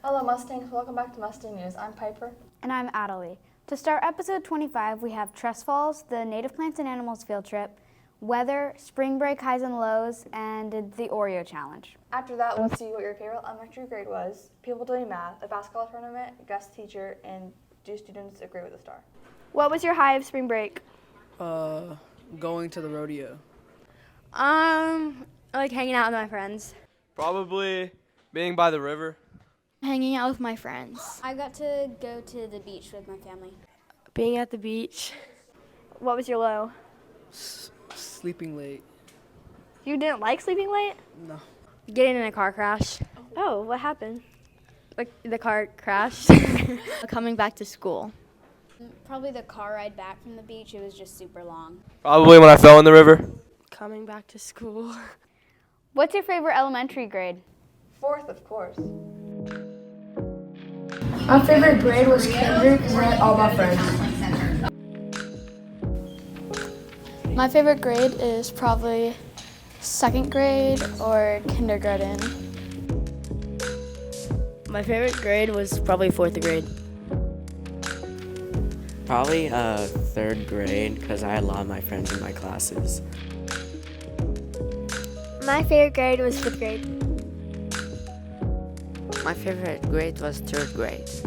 Hello Mustangs, welcome back to Mustang News. I'm Piper. And I'm Adelie. To start episode 25, we have Trust Falls, the Native Plants and Animals field trip, weather, spring break highs and lows, and the Oreo challenge. After that, we'll see what your favorite elementary grade was, people doing math, a basketball tournament, guest teacher, and do students agree with the STAAR? What was your high of spring break? Going to the rodeo. Like hanging out with my friends. Probably being by the river. Hanging out with my friends. I got to go to the beach with my family. Being at the beach. What was your low? Sleeping late. You didn't like sleeping late? No. Getting in a car crash. Oh, what happened? Like the car crashed. Coming back to school. Probably the car ride back from the beach. It was just super long. Probably when I fell in the river. Coming back to school. What's your favorite elementary grade? Fourth, of course. My favorite grade was kinder because I had all my friends. My favorite grade is probably second grade or kindergarten. My favorite grade was probably fourth grade. Probably third grade because I had a lot of my friends in my classes. My favorite grade was fifth grade. My favorite grade was third grade. Is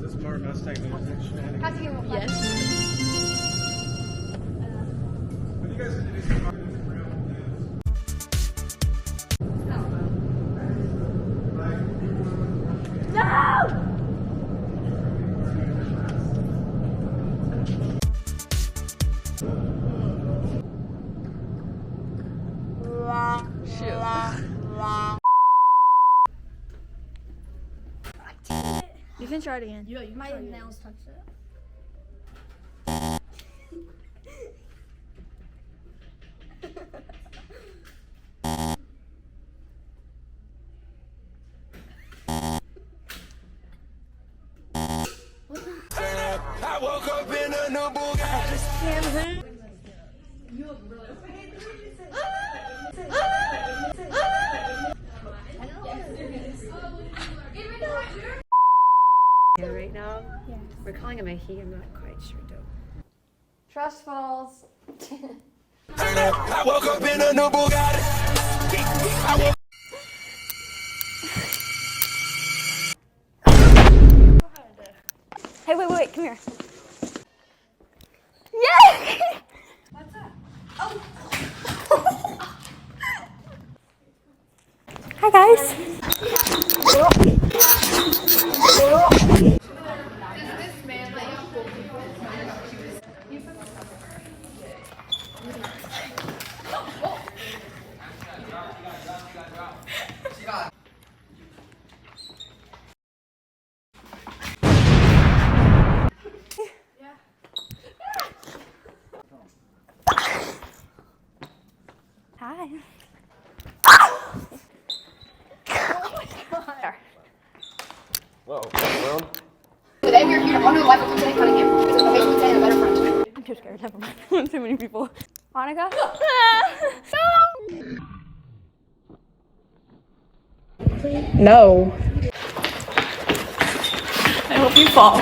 this smart Mustang intersection? Yes. What do you guys introduce the car to the real You can try it again. My nails touched it. I woke up in a new Bugatti. Right now? Yeah. We're calling him a he, I'm not quite sure though. Trust Falls. I woke up in a new Bugatti. Hey, wait, come here. Yeah! What's that? Oh! Hi, guys. Hi. Whoa, well. Today we're here to honor the life of Lieutenant Cunningham. It's a vacation lieutenant and a better friend. I'm too scared, never mind. Too many people. Monica? No. I hope you fall.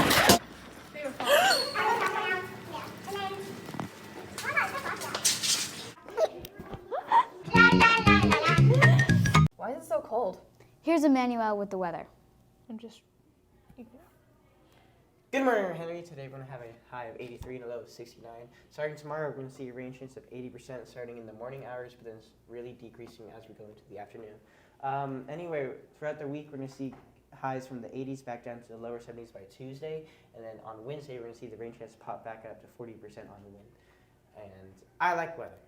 Why is it so cold? Here's Emmanuel with the weather. Good morning, Henry. Today we're going to have a high of 83 and a low of 69. Starting tomorrow, we're going to see a rain chance of 80% starting in the morning hours, but then it's really decreasing as we go into the afternoon. Anyway, throughout the week, we're going to see highs from the 80s back down to the lower 70s by Tuesday. And then on Wednesday, we're going to see the rain chance pop back up to 40% on the wind. And I like weather.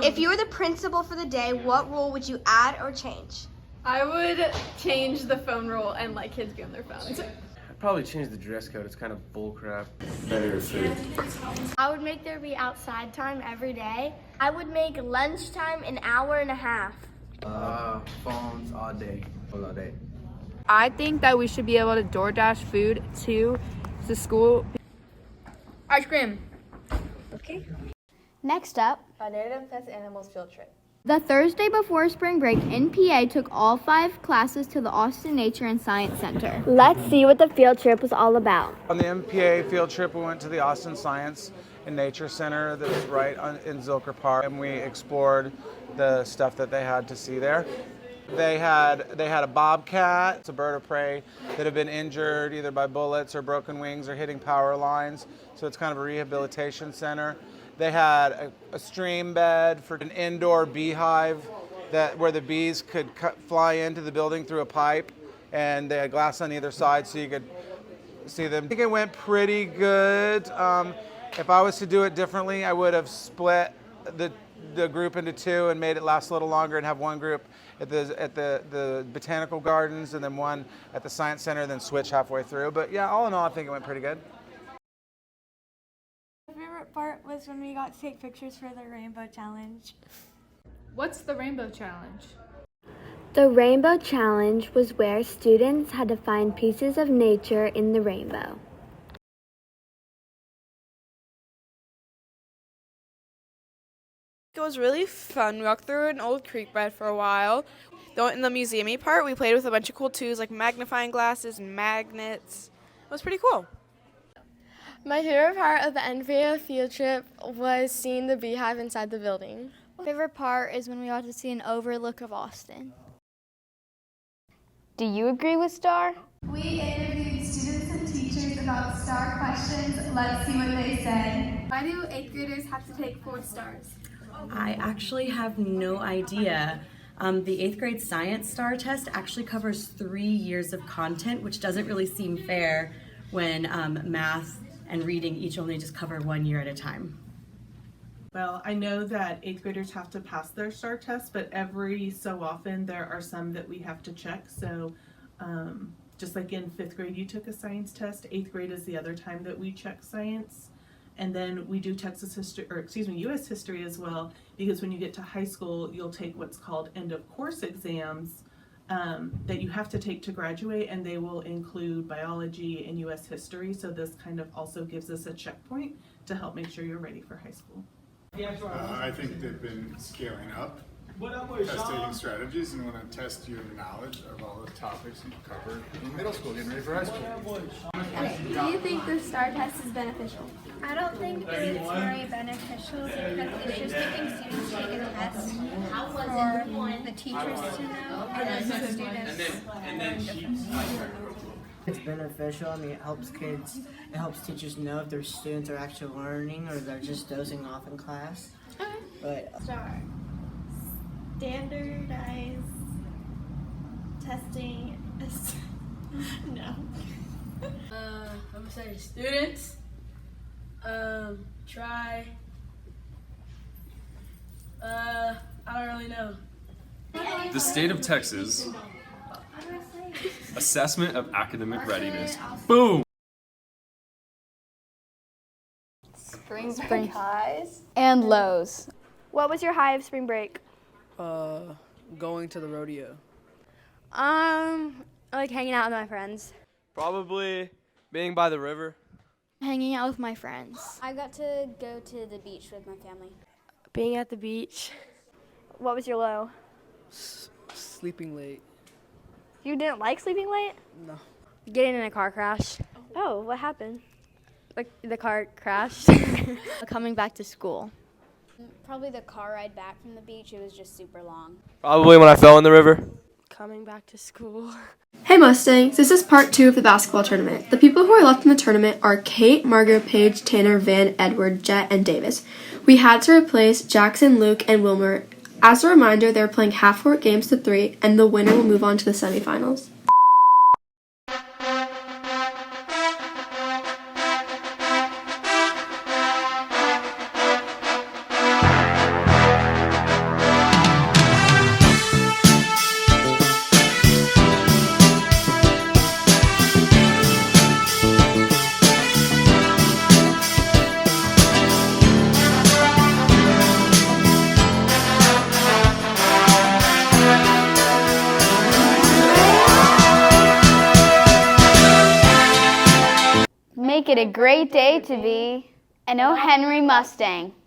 If you were the principal for the day, what rule would you add or change? I would change the phone rule and let kids be on their phones. I'd probably change the dress code. It's kind of bull crap. Better food. I would make there be outside time every day. I would make lunchtime an hour and a half. Phones all day. All day. I think that we should be able to DoorDash food to the school. Ice cream. Next up, a native plants and animals field trip. The Thursday before spring break, NPAA took all 5 classes to the Austin Nature and Science Center. Let's see what the field trip was all about. On the NPAA field trip, we went to the Austin Science and Nature Center that's right in Zilker Park, and we explored the stuff that they had to see there. They had a bobcat. It's a bird of prey that had been injured either by bullets or broken wings or hitting power lines, so it's kind of a rehabilitation center. They had a stream bed for an indoor beehive where the bees could fly into the building through a pipe, and they had glass on either side so you could see them. I think it went pretty good. If I was to do it differently, I would have split the group into 2 and made it last a little longer and have one group at the botanical gardens and then one at the science center, then switch halfway through. But yeah, all in all, I think it went pretty good. My favorite part was when we got to take pictures for the Rainbow Challenge. What's the Rainbow Challenge? The Rainbow Challenge was where students had to find pieces of nature in the rainbow. It was really fun. We walked through an old creek bed for a while. In the museum-y part, we played with a bunch of cool tools like magnifying glasses and magnets. It was pretty cool. My favorite part of the NPAA field trip was seeing the beehive inside the building. my favorite part is when we got to see an overlook of Austin. Do you agree with STAAR? We interviewed students and teachers about STAAR questions. Let's see what they said. Why do 8th graders have to take 4 stars? I actually have no idea. The 8th grade science STAAR test actually covers 3 years of content, which doesn't really seem fair when math and reading each only just cover 1 year at a time. Well, I know that 8th graders have to pass their STAAR test, but every so often there are some that we have to check. So just like in 5th grade you took a science test, 8th grade is the other time that we check science. And then we do US history as well, because when you get to high school, you'll take what's called end of course exams that you have to take to graduate, and they will include biology and US history. So this kind of also gives us a checkpoint to help make sure you're ready for high school. I think they've been scaling up test-taking strategies and want to test your knowledge of all the topics you covered in middle school, getting ready for high school. Do you think the STAAR test is beneficial? I don't think that it's very beneficial because it's just making students take a test for the teachers to know and then the students. It's beneficial. I mean, it helps teachers know if their students are actually learning or they're just dozing off in class. But STAAR. Standardized testing is no. I'm gonna say students try. I don't really know. The state of Texas. Assessment of academic readiness. Boom! Spring break highs and lows. What was your high of spring break? Going to the rodeo. Like hanging out with my friends. Probably being by the river. Hanging out with my friends. I got to go to the beach with my family. Being at the beach. What was your low? Sleeping late. You didn't like sleeping late? No. Getting in a car crash. Oh, what happened? Like the car crashed. Coming back to school. Probably the car ride back from the beach. It was just super long. Probably when I fell in the river. Coming back to school. Hey Mustangs, this is part 2 of the basketball tournament. The people who are left in the tournament are Kate, Margot, Paige, Tanner, Van, Edward, Jet, and Davis. We had to replace Jackson, Luke, and Wilmer. As a reminder, they're playing half-court games to 3, and the winner will move on to the semifinals. Make it a great day to be and O. Henry Mustang.